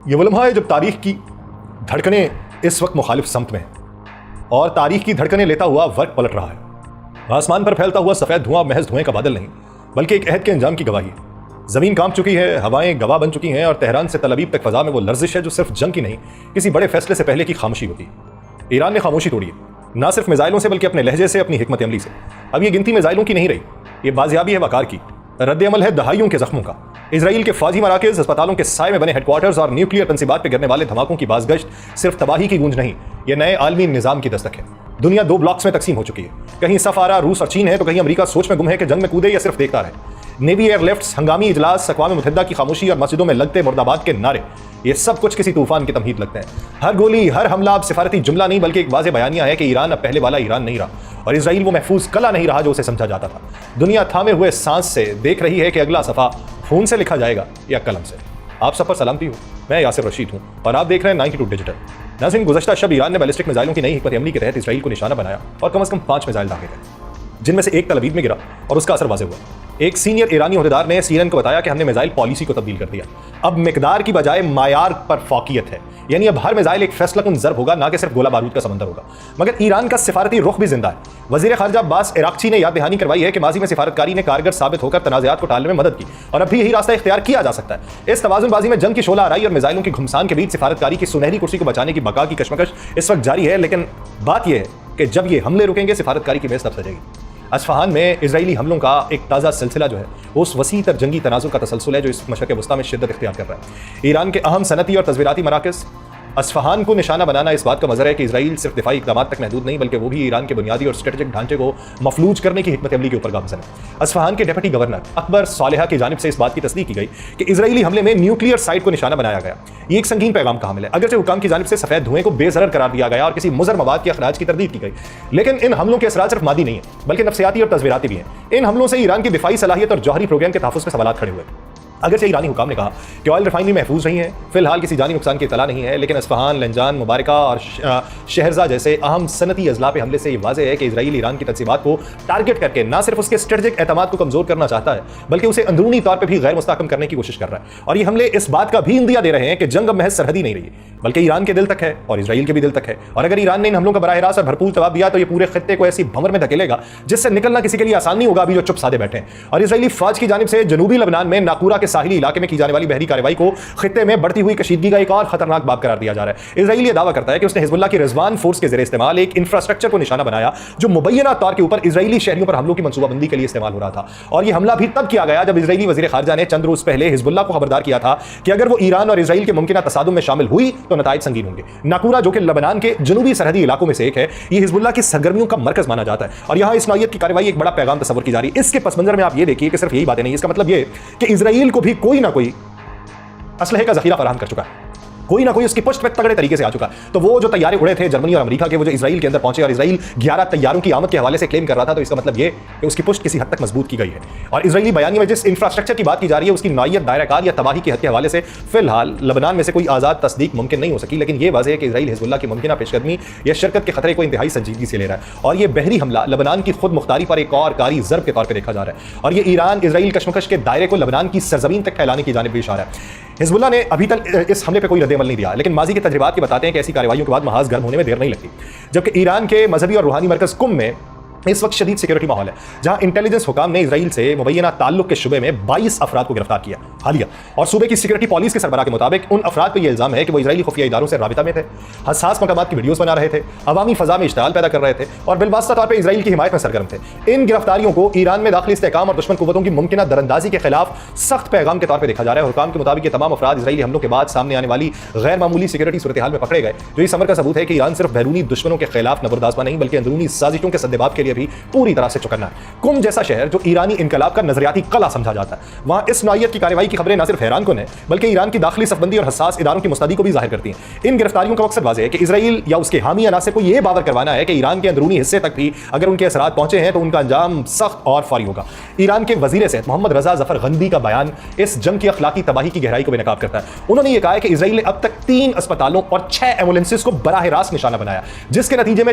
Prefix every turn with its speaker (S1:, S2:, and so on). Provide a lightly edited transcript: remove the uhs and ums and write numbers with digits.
S1: یہ وہ لمحہ ہے جب تاریخ کی دھڑکنیں اس وقت مخالف سمت میں ہیں اور تاریخ کی دھڑکنیں لیتا ہوا وقت پلٹ رہا ہے۔ آسمان پر پھیلتا ہوا سفید دھواں محض دھوئیں کا بادل نہیں بلکہ ایک عہد کے انجام کی گواہی ہے۔ زمین کانپ چکی ہے، ہوائیں گواہ بن چکی ہیں اور تہران سے تل ابیب تک فضا میں وہ لرزش ہے جو صرف جنگ کی نہیں، کسی بڑے فیصلے سے پہلے کی خاموشی ہوتی ہے۔ ایران نے خاموشی توڑی ہے، نہ صرف میزائلوں سے بلکہ اپنے لہجے سے، اپنی حکمت عملی سے۔ اب یہ گنتی میزائلوں کی نہیں رہی، یہ بازیابی ہے وقار کی، رد عمل ہے دہائیوں کے زخموں کا۔ اسرائیل کے فوجی مراکز، اسپتالوں کے سائے میں بنے ہیڈ کوارٹرز اور نیوکلیئر تنصیبات پہ گرنے والے دھماکوں کی بازگشت صرف تباہی کی گونج نہیں، یہ نئے عالمی نظام کی دستک ہے۔ دنیا دو بلاکس میں تقسیم ہو چکی ہے، کہیں صف آرا روس اور چین ہے تو کہیں امریکہ سوچ میں گم ہے کہ جنگ میں کودے یا صرف دیکھتا رہے۔ نیوی ایئر لفٹس، ہنگامی اجلاس، اقوام متحدہ کی خاموشی اور مسجدوں میں لگتے مرد آباد کے نعرے، یہ سب کچھ کسی طوفان کی تمہید لگتے ہیں۔ ہر گولی، ہر حملہ اب سفارتی جملہ نہیں بلکہ ایک واضح بیانیہ ہے کہ ایران اب پہلے والا ایران نہیں رہا اور اسرائیل وہ محفوظ قلعہ نہیں رہا جو اسے سمجھا جاتا تھا۔ دنیا تھامے ہوئے سانس سے دیکھ رہی ہے کہ اگلا صفحہ خون سے لکھا جائے گا یا قلم سے۔ آپ سب پر سلامتی ہو، میں یاسر رشید ہوں اور آپ دیکھ رہے ہیں 92 ڈیجیٹل۔ ناظرین، گزشتہ شب ایران نے بیلسٹک میزائلوں کی نئی حکمت عملی کے تحت اسرائیل کو نشانہ بنایا اور کم از کم 5 میزائل داغے گئے، جن میں سے ایک تل ابیب میں گرا اور اس کا اثر واضح ہوا۔ ایک سینئر ایرانی عہدیدار نے CNN کو بتایا کہ ہم نے میزائل پالیسی کو تبدیل کر دیا، اب مقدار کی بجائے معیار پر فوقیت ہے، یعنی اب ہر میزائل ایک فیصلہ کن ضرب ہوگا، نہ کہ صرف گولہ بارود کا سمندر ہوگا۔ مگر ایران کا سفارتی رخ بھی زندہ ہے۔ وزیر خارجہ عباس عراقچی نے یاد دہانی کروائی ہے کہ ماضی میں سفارتکاری نے کارگر ثابت ہو کر تنازعات کو ٹالنے میں مدد کی اور اب بھی یہی راستہ اختیار کیا جا سکتا ہے۔ اس توازن بازی میں جنگ کی شعلہ آرائی اور میزائلوں کی گھمسان کے بیچ سفارتکاری کی سنہری کرسی کو بچانے کی بقا کی کشمکش اس وقت جاری ہے، لیکن بات یہ ہے کہ جب یہ حملے رکیں گے سفارتکاری کی میز تب سجے گی۔ اصفہان میں اسرائیلی حملوں کا ایک تازہ سلسلہ جو ہے وہ اس وسیع تر جنگی تنازع کا تسلسل ہے جو اس مشرق وسطیٰ میں شدت اختیار کر رہا ہے۔ ایران کے اہم صنعتی اور تصویراتی مراکز، اصفہان کو نشانہ بنانا اس بات کا مظہر ہے کہ اسرائیل صرف دفاعی اقدامات تک محدود نہیں بلکہ وہ بھی ایران کے بنیادی اور اسٹریٹجک ڈھانچے کو مفلوج کرنے کی حکمت عملی کے اوپر گامزن ہے۔ اصفہان کے ڈپٹی گورنر اکبر صالحہ کی جانب سے اس بات کی تصدیق کی گئی کہ اسرائیلی حملے میں نیوکلیئر سائٹ کو نشانہ بنایا گیا۔ یہ ایک سنگین پیغام کا حامل ہے، اگرچہ حکام کی جانب سے سفید دھوئیں کو بے ضرر قرار دیا گیا اور کسی مضر مواد کے اخراج کی تردید کی گئی، لیکن ان حملوں کے اثرات صرف مادی نہیں ہیں بلکہ نفسیاتی اور تصویراتی بھی ہیں۔ ان حملوں سے ایران کی دفاعی صلاحیت اور جوہری پروگرام کے تحفظ پہ سوالات کھڑے ہوئے۔ اگرچہ ایرانی حکام نے کہا کہ آئل ریفائنری محفوظ رہی ہیں، فی الحال کسی جانی نقصان کی اطلاع نہیں ہے، لیکن اصفہان، لنجان، مبارکہ اور شہرزہ جیسے اہم صنعتی اضلاع پہ حملے سے یہ واضح ہے کہ اسرائیل ایران کی تنصیبات کو ٹارگٹ کر کے نہ صرف اس کے اسٹریٹجک اعتماد کو کمزور کرنا چاہتا ہے بلکہ اسے اندرونی طور پہ بھی غیر مستحکم کرنے کی کوشش کر رہا ہے۔ اور یہ حملے اس بات کا بھی اندیا دے رہے ہیں کہ جنگ اب محض سرحدی نہیں رہی بلکہ ایران کے دل تک ہے اور اسرائیل کے بھی دل تک ہے، اور اگر ایران نے ان حملوں کا براہ راست اور بھرپور جواب دیا تو یہ پورے خطے کو ایسی بھنور میں دھکیلے گا جس سے نکلنا کسی کے لیے آسان نہیں ہوگا ابھی جو چپ سادے بیٹھے ہیں۔ اور اسرائیلی فوج کی جانب سے جنوبی لبنان میں ناقورہ کے ساحلی علاقے میں کی جانے والی بحری کارروائی کو خطے میں بڑھتی ہوئی کشیدگی کا ایک اور خطرناک باب قرار دیا جا رہا ہے۔ اسرائیل یہ دعویٰ کرتا ہے کہ اس نے حزب اللہ کی رضوان فورس کے زیر استعمال ایک انفراسٹرکچر کو نشانہ بنایا جو مبینہ طور کے اوپر اسرائیلی شہریوں پر حملوں کی منصوبہ بندی کے لیے استعمال ہو رہا تھا، اور یہ حملہ بھی تب کیا گیا جب اسرائیلی وزیر خارجہ نے چند روز پہلے حزب اللہ کو خبردار کیا تھا کہ اگر وہ ایران اور اسرائیل کے ممکنہ تصادم میں شامل ہوئی تو نتائج سنگین ہوں گے۔ ناقورہ جو کہ لبنان کے جنوبی سرحدی علاقوں میں سے ایک ہے، یہ حزب اللہ کی سرگرمیوں کا مرکز مانا جاتا ہے اور یہاں اس نوعیت کی کارروائی ایک بڑا پیغام تصور کی جا رہی ہے۔ اس کے پس منظر میں آپ یہ دیکھیے کہ صرف یہی باتیں نہیں، اس کا مطلب یہ کہ اسرائیل کو بھی کوئی نہ کوئی اسلحے کا ذخیرہ فراہم کر چکا ہے، کوئی نہ کوئی اس کی پشت پہ تگڑے طریقے سے آ چکا ہے۔ تو وہ جو طیارے اڑے تھے جرمنی اور امریکہ کے، وہ جو اسرائیل کے اندر پہنچے اور اسرائیل 11 طیاروں کی آمد کے حوالے سے کلیم کر رہا تھا، تو اس کا مطلب یہ کہ اس کی پشت کسی حد تک مضبوط کی گئی ہے۔ اور اسرائیلی بیانیے میں جس انفراسٹرکچر کی بات کی جا رہی ہے اس کی نوعیت، دائرہ کار یا تباہی کی حد کے حوالے سے فی الحال لبنان میں سے کوئی آزاد تصدیق ممکن نہیں ہو سکی، لیکن یہ واضح ہے کہ اسرائیل حزب اللہ کی ممکنہ پیش قدمی یا شرکت کے خطرے کو انتہائی سنجیدگی سے لے رہا ہے، اور یہ بحری حملہ لبنان کی خود مختاری پر ایک اور کاری ضرب کے طور پہ دیکھا جا رہا ہے، اور یہ ایران اسرائیل کشمکش کے دائرے کو لبنان کی سرزمین تک پھیلانے کی جانب بھی اشارہ ہے۔ حزب اللہ نے ابھی تک اس حملے پہ کوئی رد عمل نہیں دیا، لیکن ماضی کے تجربات یہ بتاتے ہیں کہ ایسی کارروائیوں کے بعد محاذ گرم ہونے میں دیر نہیں لگتی۔ جبکہ ایران کے مذہبی اور روحانی مرکز قم میں اس وقت شدید سیکورٹی ماحول ہے، جہاں انٹیلیجنس حکام نے اسرائیل سے مبینہ تعلق کے شبے میں 22 افراد کو گرفتار کیا حالیہ، اور صوبے کی سیکورٹی پالیس کے سربراہ کے مطابق ان افراد پہ یہ الزام ہے کہ وہ اسرائیلی خفیہ اداروں سے رابطہ میں تھے، حساس مقامات کی ویڈیوز بنا رہے تھے، عوامی فضا میں اشتعال پیدا کر رہے تھے اور بالواسطہ طور پہ اسرائیل کی حمایت میں سرگرم تھے۔ ان گرفتاریوں کو ایران میں داخلی استحکام اور دشمن قوتوں کی ممکنہ دراندازی کے خلاف سخت پیغام کے طور پہ دیکھا جا رہا ہے۔ حکام کے مطابق یہ تمام افراد اسرائیلی حملوں کے بعد سامنے آنے والی غیر معمولی سیکورٹی صورتحال میں پکڑے گئے، جو اس امر کا ثبوت ہے کہ ایران صرف بیرونی دشمنوں کے خلاف نبردآزمہ نہیں بلکہ اندرونی سازشوں کے سدباب کے لیے بھی پوری طرح سے چکنا ہے۔ قم جیسا شہر جو ایرانی انقلاب کا نظریاتی قلعہ سمجھا جاتا ہے، وہاں اس نوعیت کی کارروائی کی خبریں نہ صرف حیران کن ہیں بلکہ ایران کی داخلی صفبندی اور حساس اداروں کی مستعدی کو بھی ظاہر کرتی ہیں۔ ان گرفتاریوں کا مقصد واضح ہے کہ اسرائیل یا اس کے حامی عناصر کو یہ باور کروانا ہے کہ ایران کے اندرونی حصے تک بھی اگر ان کے اثرات پہنچے ہیں تو ان کا انجام سخت اور فوری ہوگا۔ ایران کے وزیر صحت محمد رضا ظفر غندی کا بیان اس جنگ کی اخلاقی تباہی کی گہرائی کو بے نقاب کرتا ہے۔ انہوں نے یہ کہا ہے کہ اسرائیل نے اب تک 3 اسپتالوں اور 6 ایمبولینسز کو براہ راست نشانہ بنایا، جس کے نتیجے میں